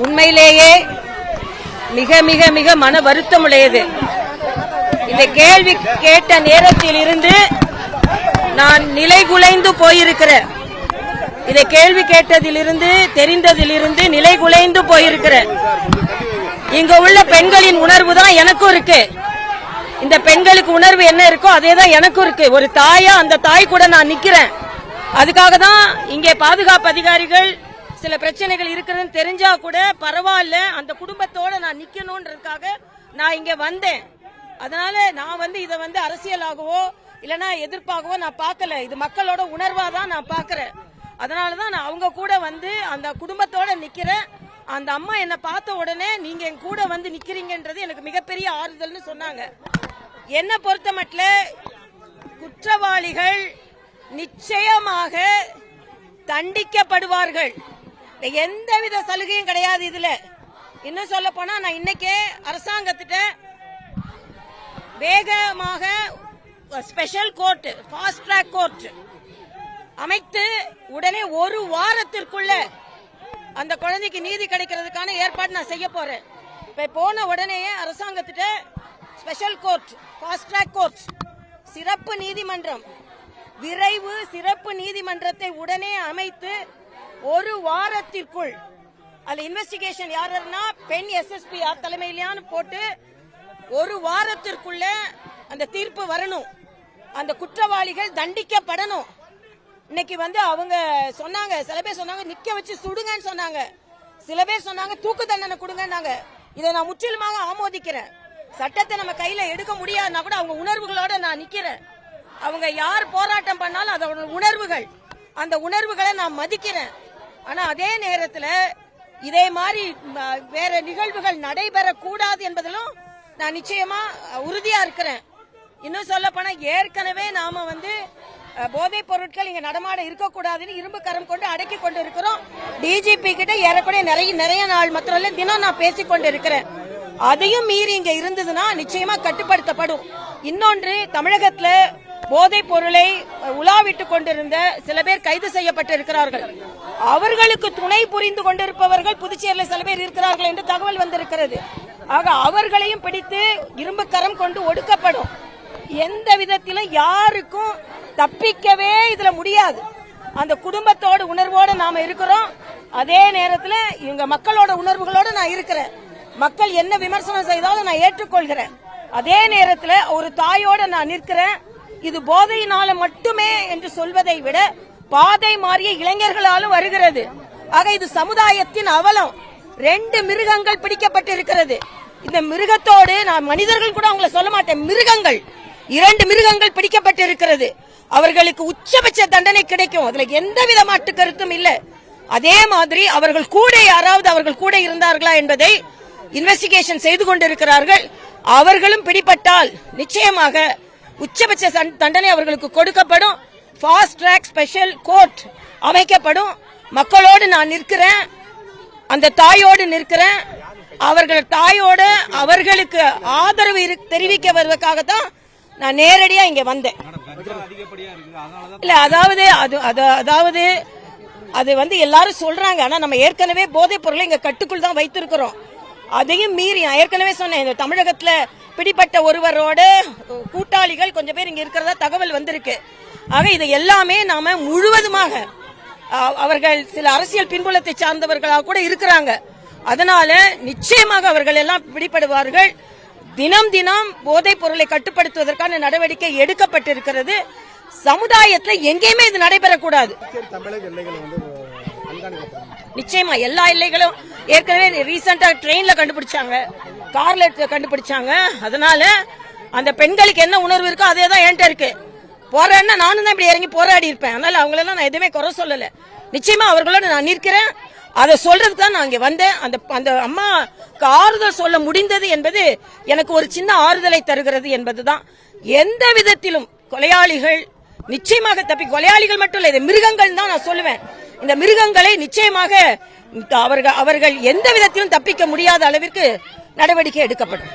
உண்மையிலேயே மிக மிக மிக மன வருத்தமுடையது. இந்த கேள்வி கேட்ட நேரத்தில் இருந்து நான் நிலைகுலைந்து போயிருக்கிறேன். இதை கேள்வி கேட்டதிலிருந்து தெரிந்ததிலிருந்து நிலைகுலைந்து போயிருக்கிறேன். இங்க உள்ள பெண்களின் உணர்வு தான் எனக்கும் இருக்கு. இந்த பெண்களுக்கு உணர்வு என்ன இருக்கோ அதேதான் எனக்கும் இருக்கு. ஒரு தாயா அந்த தாய் கூட நான் நிக்கிறேன். அதுக்காக தான் இங்கே பாதுகாப்பு அதிகாரிகள் சில பிரச்சனைகள் இருக்குதுன்னு தெரிஞ்சா கூட பரவாயில்ல, அந்த குடும்பத்தோட நான் நிக்கணும்ன்றதுக்காக நான் இங்க வந்தேன். அதனால நான் இதை அரசியலாகவோ இல்லனா எதிர்ப்பாகவோ நான் பார்க்கல. இது மக்களோட உணர்வா தான் நான் பார்க்கறேன். அதனாலதான் நான் அவங்க கூட அந்த குடும்பத்தோட நிக்கிறேன். அந்த அம்மா என்ன பார்த்த உடனே நீங்க என் கூட நிக்கிறீங்கன்றது எனக்கு மிகப்பெரிய ஆறுதல்னு சொன்னாங்க. என்ன பொறுத்த மட்டும் குற்றவாளிகள் நிச்சயமாக தண்டிக்கப்படுவார்கள். எந்தவித சலுகையும் கிடையாது இதுல. இன்னும் சொல்ல போனா நான் இன்னைக்கே அரசாங்கத்திட்ட வேகமாக special court, fast track court அமைத்து உடனே ஒரு வாரத்திற்குள்ள அந்த குழந்தைக்கு நீதி கிடைக்கிறதுக்கான ஏற்பாடு நான் செய்ய போறேன். இப்ப போன உடனே அரசாங்கத்திட்ட special court, fast track court, சிறப்பு நீதிமன்றம், விரைவு சிறப்பு நீதிமன்றத்தை உடனே அமைத்து ஒரு வாரத்திற்குள் அதுல இன்வெஸ்டிகேஷன் யாருன்னா பெண் எஸ்எஸ்பி தலைமையிலான போட்டு ஒரு வாரத்திற்குள்ள அந்த தீர்ப்பு வரணும். அந்த குற்றவாளிகள் தண்டிக்கப்படணும். இன்னைக்கு அவங்க சொன்னாங்க, சில பேர் சொன்னாங்க நிக்க வச்சு சுடுங்கன்னு சொன்னாங்க, சில பேர் சொன்னாங்க தூக்கு தண்டனை கொடுங்கன்னாங்க. இதை நான் முற்றிலுமாக ஆமோதிக்கிறேன். சட்டத்தை நம்ம கையில எடுக்க முடியாதுன்னா கூட அவங்க உணர்வுகளோட நான் நிக்கிறேன். அவங்க யார் போராட்டம் பண்ணாலும் அதோட உணர்வுகள், அந்த உணர்வுகளை நான் மதிக்கிறேன். ஆனா அதே நேரத்தில் இதே மாதிரி வேற நிகழ்வுகள் நடைபெறக்கூடாது என்பதிலும் நான் நிச்சயமா உறுதியா இருக்கிறேன். இன்னும் சொல்ல போனா ஏற்கனவே நாம போதைப் பொருட்கள் இங்க நடமாட இருக்கக்கூடாதுன்னு இரும்பு கரம் கொண்டு அடக்கி கொண்டு இருக்கிறோம். டிஜிபி கிட்ட ஏறக்கூடிய நிறைய நாள் மாத்திரம் தினம் நான் பேசிக் கொண்டு இருக்கிறேன். அதையும் மீறி இங்க இருந்ததுன்னா நிச்சயமா கட்டுப்படுத்தப்படும். இன்னொன்று, தமிழகத்துல போதைப் பொருளை உலாவிட்டுக் கொண்டிருந்த சில பேர் கைது செய்யப்பட்டிருக்கிறார்கள். அவர்களுக்கு துணை புரிந்து கொண்டிருப்பவர்கள் புதுச்சேரியில் சில பேர் இருக்கிறார்கள் என்று தகவல் வந்திருக்கிறது. ஆக அவர்களையும் பிடித்து இரும்பு கரம் கொண்டு ஒடுக்கப்படும். எந்த விதத்திலும் யாருக்கும் தப்பிக்கவே இதுல முடியாது. அந்த குடும்பத்தோட உணர்வோட நாம இருக்கிறோம். அதே நேரத்தில் இவங்க மக்களோட உணர்வுகளோட நான் இருக்கிறேன். மக்கள் என்ன விமர்சனம் செய்தாலும் நான் ஏற்றுக்கொள்கிறேன். அதே நேரத்தில் ஒரு தாயோட நான் நிற்கிறேன். இது போதையினால மட்டுமே என்று சொல்வதை விட பாதை மாறிய இளைஞர்களாலும் வருகிறது. ஆக இது சமுதாயத்தின் அவலம். 2 மிருகங்கள் பிடிக்கப்பட்டிருக்கிறது. இந்த மிருகத்தோடு நான் மனிதர்கள் கூட அவங்களை சொல்ல மாட்டேன், மிருகங்கள் 2 மிருகங்கள் பிடிக்கப்பட்டிருக்கிறது. அவர்களுக்கு உச்சபட்ச தண்டனை கிடைக்கும். அதுல எந்தவித மாற்று கருத்தும் இல்லை. அதே மாதிரி அவர்கள் கூட யாராவது அவர்கள் கூட இருந்தார்களா என்பதை இன்வெஸ்டிகேஷன் செய்து கொண்டிருக்கிறார்கள். அவர்களும் பிடிபட்டால் நிச்சயமாக உச்சபட்ச தண்டனை அவர்களுக்கு கொடுக்கப்படும். ஃபாஸ்ட் ட்ராக் ஸ்பெஷல் கோர்ட் அமைக்கப்படும். மக்களோடு நான் நிற்கிறேன், அந்த தாயோடு நிற்கிறேன். அவர்கள் தாயோட அவர்களுக்கு ஆதரவு தெரிவிக்க வருவதற்காகத்தான் நான் நேரடியா இங்க வந்தேன். இல்ல அதாவது அது எல்லாரும் சொல்றாங்க. ஆனா நம்ம ஏற்கனவே போதைப் பொருளை இங்க கட்டுக்குள் தான் வைத்திருக்கிறோம். அதையும் மீறி ஏற்கனவே சொன்னேன், இந்த தமிழகத்துல பிடிப்பட்ட ஒருவரோட கூட்டாளிகள் கொஞ்சம் பேர் இங்க இருக்கிறதா தகவல் வந்திருக்கு. ஆக இதை எல்லாமே நாம முழுவதுமாக அவர்கள் சில அரசியல் பின்புலத்தை சார்ந்தவர்களாக கூட இருக்கிறாங்க. அதனால நிச்சயமாக அவர்கள் எல்லாம் பிடிபடுவார்கள். தினம் தினம் போதைப் பொருளை கட்டுப்படுத்துவதற்கான நடவடிக்கை எடுக்கப்பட்டிருக்கிறது. சமுதாயத்தில் எங்கேயுமே இது நடைபெறக்கூடாது. நிச்சயமா எல்லா எல்லைகளும் ஏற்கனவே ரீசெண்டா ட்ரெயின்ல கண்டுபிடிச்சாங்க, கார்ல கண்டுபிடிச்சாங்க. அதனால அந்த பெண்களுக்கு என்ன உணர்வு இருக்கோ அதே தான் என்கிட்ட இருக்கு. போராடினா நானும் தான் இப்படி இறங்கி போராடி இருப்பேன். அதனால அவங்களெல்லாம் நான் எதுவுமே குறை சொல்லல. நிச்சயமா அவர்களோட நான் நிற்கிறேன். அதை சொல்றதுக்கு தான் நான் இங்க வந்தேன். அந்த அம்மாக்கு ஆறுதல் சொல்ல முடிந்தது என்பது எனக்கு ஒரு சின்ன ஆறுதலை தருகிறது என்பதுதான். எந்த விதத்திலும் கொலையாளிகள் நிச்சயமாக கொலையாளிகள் மட்டும் இல்லை, இது மிருகங்கள் தான் நான் சொல்லுவேன். இந்த மிருகங்களை நிச்சயமாக அவர்கள் எந்த விதத்திலும் தப்பிக்க முடியாத அளவிற்கு நடவடிக்கை எடுக்கப்படும்.